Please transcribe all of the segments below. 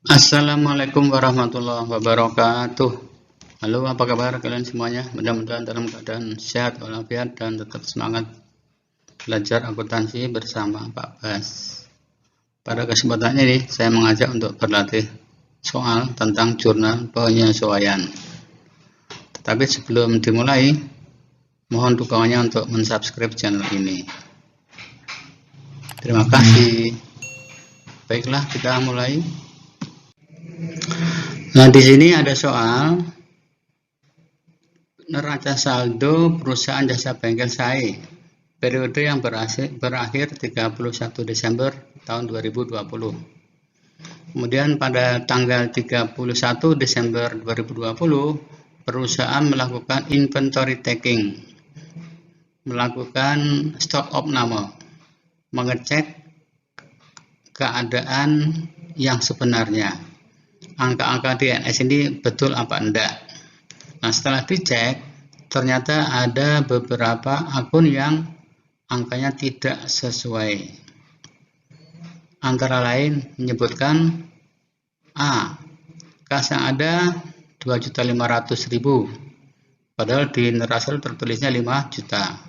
Assalamualaikum warahmatullahi wabarakatuh. Halo, apa kabar kalian semuanya? Mudah-mudahan dalam keadaan sehat walafiat dan tetap semangat belajar akuntansi bersama Pak Bas. Pada kesempatan ini saya mengajak untuk berlatih soal tentang jurnal penyesuaian. Tetapi sebelum dimulai, mohon dukungannya untuk mensubscribe channel ini. Terima kasih. Baiklah, kita mulai. Nah, di sini ada soal neraca saldo perusahaan jasa bengkel SAE periode yang berakhir 31 Desember tahun 2020. Kemudian pada tanggal 31 Desember 2020 perusahaan melakukan inventory taking, melakukan stock opname, mengecek keadaan yang sebenarnya. Angka-angka DNS ini betul apa enggak? Nah, setelah dicek, ternyata ada beberapa akun yang angkanya tidak sesuai. Antara lain menyebutkan A, kas yang ada 2.500.000, padahal di neraca tertulisnya 5 juta.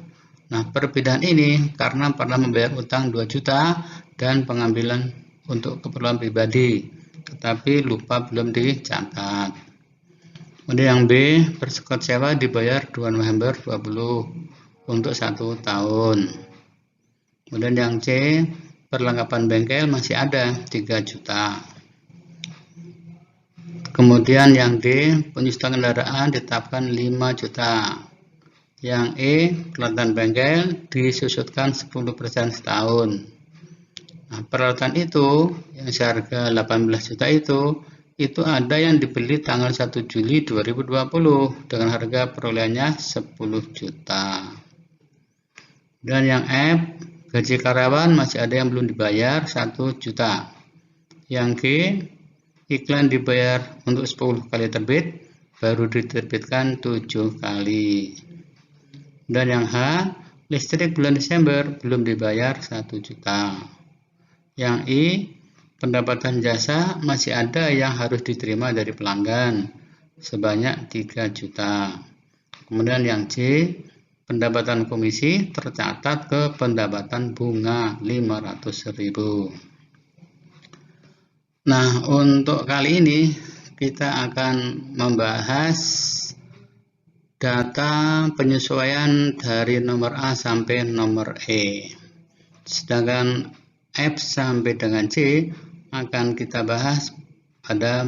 Nah, perbedaan ini karena pernah membayar utang 2 juta dan pengambilan untuk keperluan pribadi, tetapi lupa belum dicatat. Kemudian yang B, persekot sewa dibayar 2 November 20 untuk 1 tahun. Kemudian yang C, perlengkapan bengkel masih ada 3 juta. Kemudian yang D, penyusutan kendaraan ditetapkan 5 juta. Yang E, peralatan bengkel disusutkan 10% setahun. Nah, peralatan itu yang seharga 18 juta itu ada yang dibeli tanggal 1 Juli 2020 dengan harga perolehannya 10 juta. Dan yang F, gaji karyawan masih ada yang belum dibayar 1 juta. Yang G, iklan dibayar untuk 10 kali terbit, baru diterbitkan 7 kali. Dan yang H, listrik bulan Desember belum dibayar 1 juta. Yang I, pendapatan jasa masih ada yang harus diterima dari pelanggan sebanyak 3 juta. Kemudian yang J, pendapatan komisi tercatat ke pendapatan bunga 500.000. Nah, untuk kali ini kita akan membahas data penyesuaian dari nomor A sampai nomor E. Sedangkan F sampai dengan C akan kita bahas pada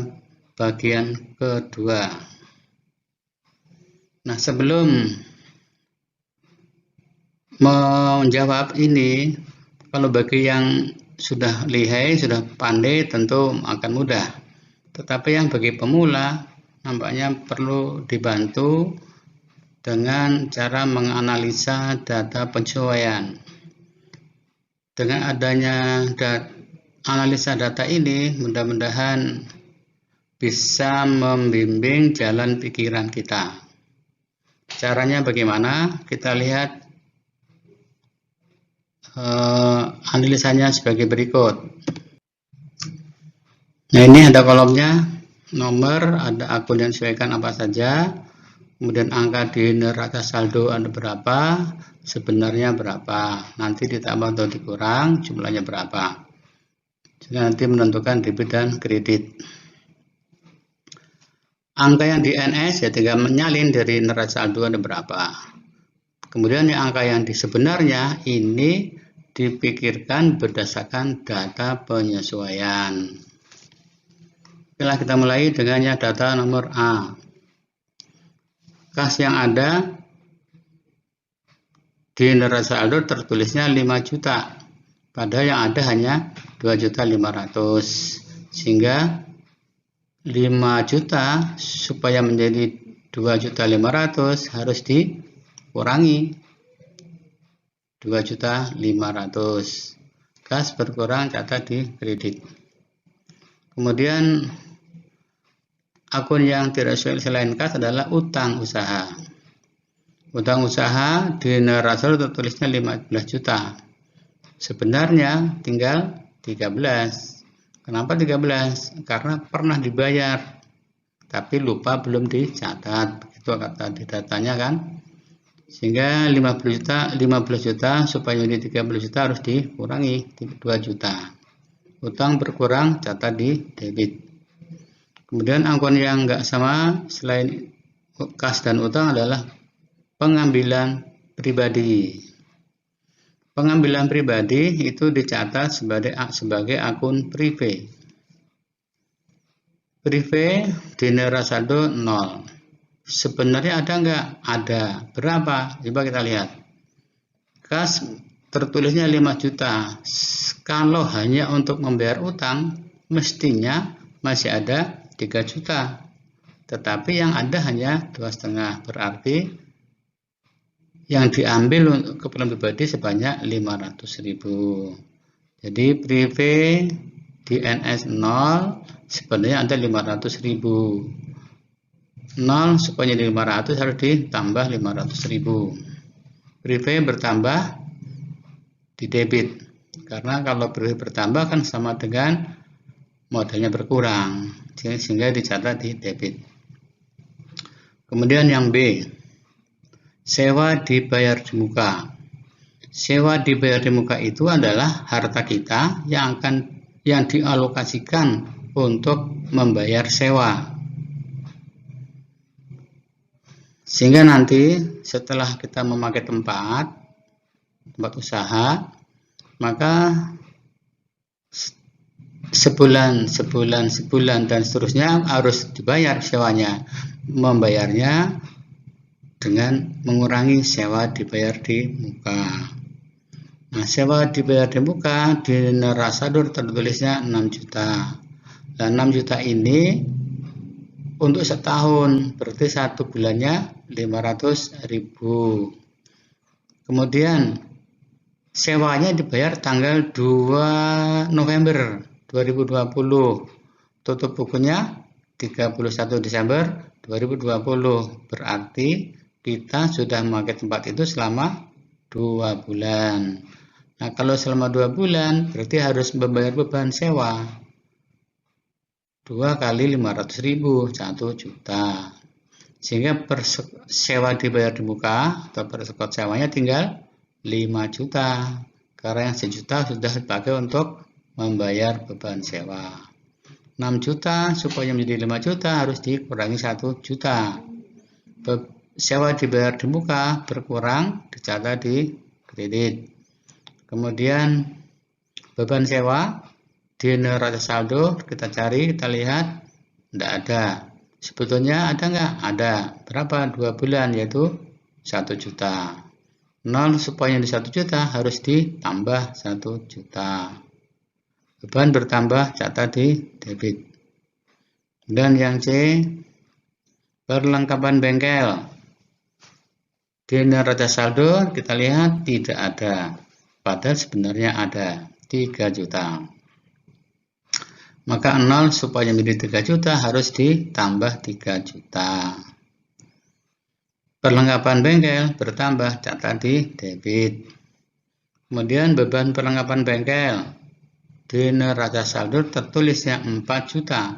bagian kedua. Nah, sebelum menjawab ini, kalau bagi yang sudah lihai, sudah pandai, tentu akan mudah. Tetapi yang bagi pemula nampaknya perlu dibantu dengan cara menganalisa data penyesuaian. Dengan adanya analisa data ini, mudah-mudahan bisa membimbing jalan pikiran kita. Caranya bagaimana? Kita lihat analisanya sebagai berikut. Nah, ini ada kolomnya, nomor, ada akun yang disesuaikan apa saja, kemudian angka di neraca saldo ada berapa, sebenarnya berapa, nanti ditambah atau dikurang, jumlahnya berapa. Jadi nanti menentukan debit dan kredit. Angka yang di NS ya tinggal menyalin dari neraca saldo ada berapa. Kemudian yang angka yang di sebenarnya ini dipikirkan berdasarkan data penyesuaian. Setelah kita mulai dengannya data nomor A. Kas yang ada di neraca saldo tertulisnya 5 juta, padahal yang ada hanya 2.500.000, sehingga 5 juta supaya menjadi 2.500.000 harus dikurangi 2.500.000. Kas berkurang, catat di kredit. Kemudian akun yang tidak sesuai selain kas adalah utang usaha. Utang usaha di neraca tertulisnya 15 juta. Sebenarnya tinggal 13. Kenapa 13? Karena pernah dibayar, tapi lupa belum dicatat. Itu kata di datanya kan. Sehingga 15 juta supaya menjadi 13 juta harus dikurangi 2 juta. Utang berkurang, catat di debit. Kemudian anggaran yang enggak sama selain kas dan utang adalah pengambilan pribadi. Pengambilan pribadi itu dicatat sebagai akun prive. Prive di neraca saldo 0. Sebenarnya ada enggak? Ada. Berapa? Coba kita lihat. Kas tertulisnya 5 juta. Kalau hanya untuk membayar utang, mestinya masih ada 3 juta. Tetapi yang ada hanya 2,5. Berarti yang diambil untuk keperluan pribadi sebanyak 500.000. Jadi prive di NS 0 sebenarnya ada 500.000. 0 supaya jadi 500 harus ditambah 500.000. Prive bertambah di debit. Karena kalau prive bertambah kan sama dengan modalnya berkurang. Sehingga dicatat di debit. Kemudian yang B. Sewa dibayar di muka. Sewa dibayar di muka itu adalah harta kita yang dialokasikan untuk membayar sewa. Sehingga nanti setelah kita memakai tempat usaha, maka sebulan dan seterusnya harus dibayar sewanya. Membayarnya dengan mengurangi sewa dibayar di muka. Nah, sewa dibayar di muka di neraca saldo tertulisnya 6 juta. Dan 6 juta ini untuk setahun, berarti 1 bulannya 500.000. Kemudian sewanya dibayar tanggal 2 November 2020. Tutup bukunya 31 Desember 2020. Berarti kita sudah memakai tempat itu selama 2 bulan. Nah, kalau selama 2 bulan berarti harus membayar beban sewa. 2 kali 500.000, 1 juta. Sehingga sewa dibayar di muka atau persekot sewanya tinggal 5 juta. Karena yang 1 juta sudah dipakai untuk membayar beban sewa. 6 juta supaya menjadi 5 juta harus dikurangi 1 juta. Sewa dibayar di muka berkurang, dicatat di kredit. Kemudian beban sewa di neraca saldo kita cari, kita lihat tidak ada. Sebetulnya ada nggak? Ada. Berapa? 2 bulan, yaitu 1 juta. 0 supaya di 1 juta harus ditambah 1 juta. Beban bertambah, catat di debit. Dan yang C, perlengkapan bengkel. Di neraca saldo kita lihat tidak ada. Padahal sebenarnya ada 3 juta. Maka 0 supaya menjadi 3 juta harus ditambah 3 juta. Perlengkapan bengkel bertambah, catat di debit. Kemudian beban perlengkapan bengkel di neraca saldo tertulisnya 4 juta.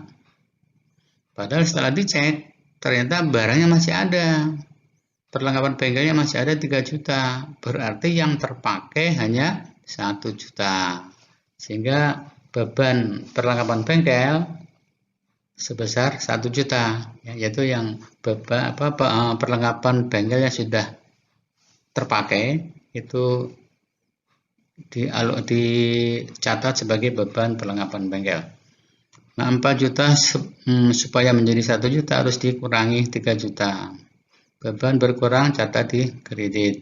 Padahal setelah dicek ternyata barangnya masih ada. Perlengkapan bengkelnya masih ada 3 juta. Berarti yang terpakai hanya 1 juta. Sehingga beban perlengkapan bengkel sebesar 1 juta, yaitu yang perlengkapan bengkel yang sudah terpakai itu dicatat sebagai beban perlengkapan bengkel. Nah, 4 juta supaya menjadi 1 juta harus dikurangi 3 juta. Beban berkurang, catat di kredit.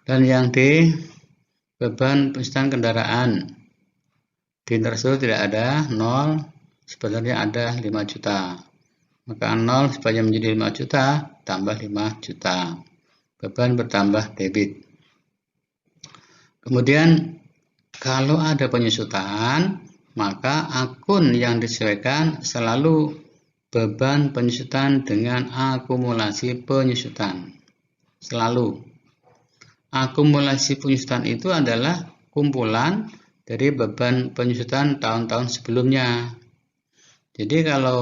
Dan yang D, beban penyusutan kendaraan. Di neraca tidak ada, 0, sebenarnya ada 5 juta. Maka 0 supaya menjadi 5 juta, tambah 5 juta. Beban bertambah debit. Kemudian, kalau ada penyusutan, maka akun yang disesuaikan selalu beban penyusutan dengan akumulasi penyusutan. Selalu. Akumulasi penyusutan itu adalah kumpulan dari beban penyusutan tahun-tahun sebelumnya. Jadi kalau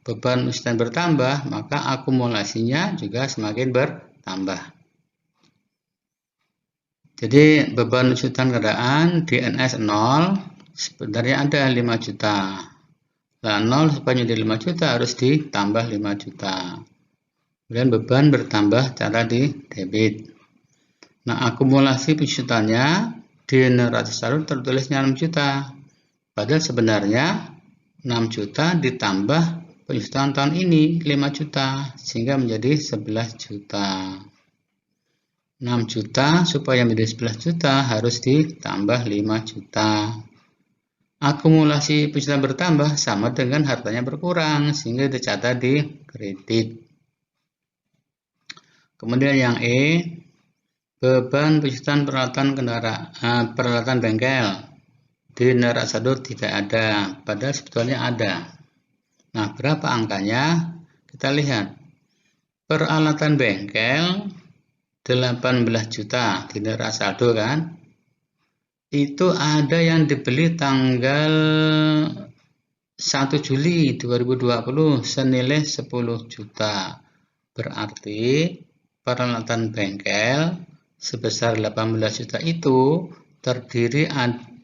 beban penyusutan bertambah, maka akumulasinya juga semakin bertambah. Jadi beban penyusutan kendaraan di NS 0 sebenarnya ada 5 juta. Nah, 0 supaya menjadi 5 juta harus ditambah 5 juta. Kemudian beban bertambah cara di debit. Nah, akumulasi penyusutannya di neraca saldo tertulisnya 6 juta. Padahal sebenarnya 6 juta ditambah penyusutan tahun ini 5 juta sehingga menjadi 11 juta. 6 juta supaya menjadi 11 juta harus ditambah 5 juta. Akumulasi penyusutan bertambah sama dengan hartanya berkurang sehingga dicatat di kredit. Kemudian yang E, beban penyusutan peralatan bengkel di neraca saldo tidak ada, padahal sebetulnya ada. Nah, berapa angkanya? Kita lihat. Peralatan bengkel 18 juta di neraca saldo kan? Itu ada yang dibeli tanggal 1 Juli 2020 senilai 10 juta. Berarti peralatan bengkel sebesar 18 juta itu terdiri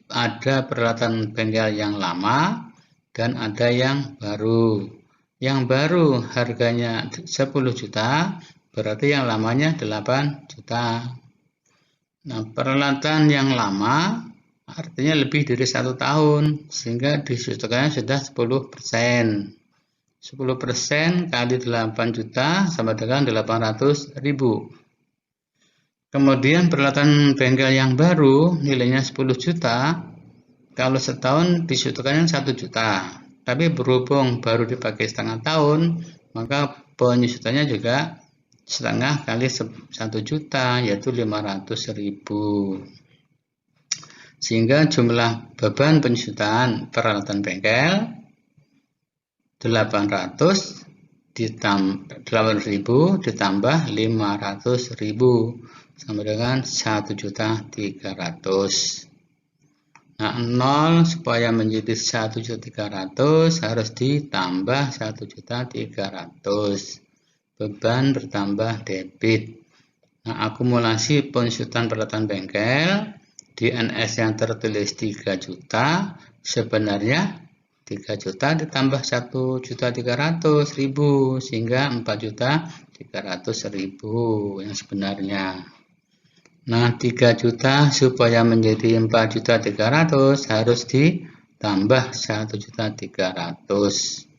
ada peralatan bengkel yang lama dan ada yang baru. Yang baru harganya 10 juta, berarti yang lamanya 8 juta. Nah, peralatan yang lama artinya lebih dari 1 tahun, sehingga disusukannya sudah 10%. 10% kali 8 juta sama dengan 800.000. Kemudian peralatan bengkel yang baru nilainya 10 juta, kalau setahun disusukannya 1 juta. Tapi berhubung baru dipakai setengah tahun, maka penyusutannya juga setengah kali 1 juta, yaitu 500.000. Sehingga jumlah beban penyusutan peralatan bengkel 800.000 ditambah 500.000 sama dengan 1.300.000. Nah, 0 supaya menjadi 1.300.000 harus ditambah 1.300.000. Beban bertambah debit. Nah, akumulasi penyusutan peralatan bengkel di NS yang tertulis 3 juta sebenarnya 3 juta ditambah 1.300.000 sehingga 4.300.000 yang sebenarnya. Nah, 3 juta supaya menjadi 4.300.000 harus ditambah 1.300.000.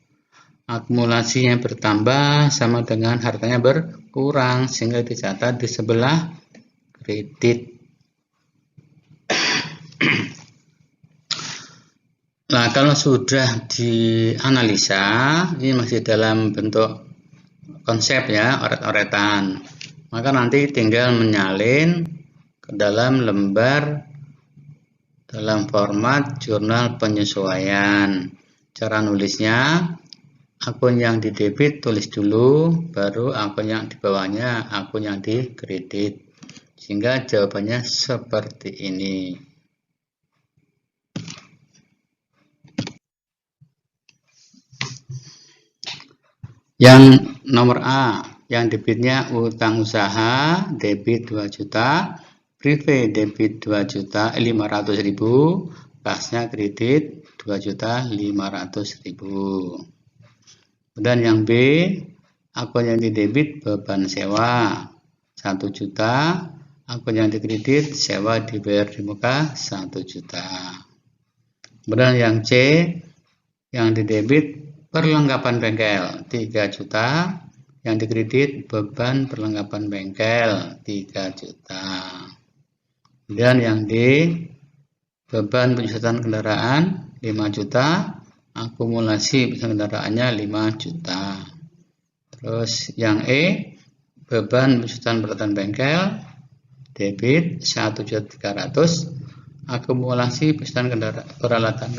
Akumulasinya bertambah sama dengan hartanya berkurang sehingga dicatat di sebelah kredit. Nah, kalau sudah dianalisa, ini masih dalam bentuk konsep ya, oret-oretan. Maka nanti tinggal menyalin ke dalam lembar dalam format jurnal penyesuaian. Cara nulisnya, akun yang di debit tulis dulu, baru akun yang di bawahnya akun yang di kredit. Sehingga jawabannya seperti ini. Yang nomor A, yang debitnya utang usaha, debit 2 juta, prive debit 2.500.000, kasnya kredit 2.500.000. Dan yang B, akun yang didebit beban sewa 1 juta, akun yang dikredit sewa dibayar di muka 1 juta. Kemudian yang C, yang didebit perlengkapan bengkel 3 juta, yang dikredit beban perlengkapan bengkel 3 juta. Dan yang D, beban penyusutan kendaraan 5 juta, akumulasi penyusutan kendaraannya 5 juta. Terus yang E, beban penyusutan peralatan bengkel debit 1.300.000, akumulasi penyusutan peralatan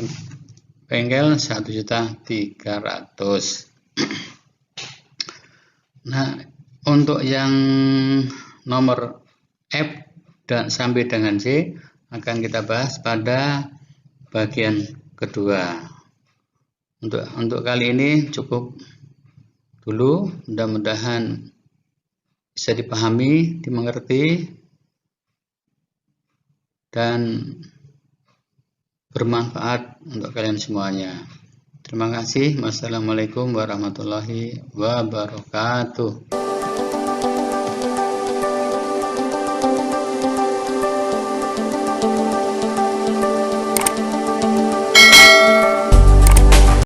bengkel 1.300.000. Nah, untuk yang nomor F dan sampai dengan C, akan kita bahas pada bagian kedua. Untuk kali ini cukup dulu, mudah-mudahan bisa dipahami, dimengerti, dan bermanfaat untuk kalian semuanya. Terima kasih. Wassalamualaikum warahmatullahi wabarakatuh.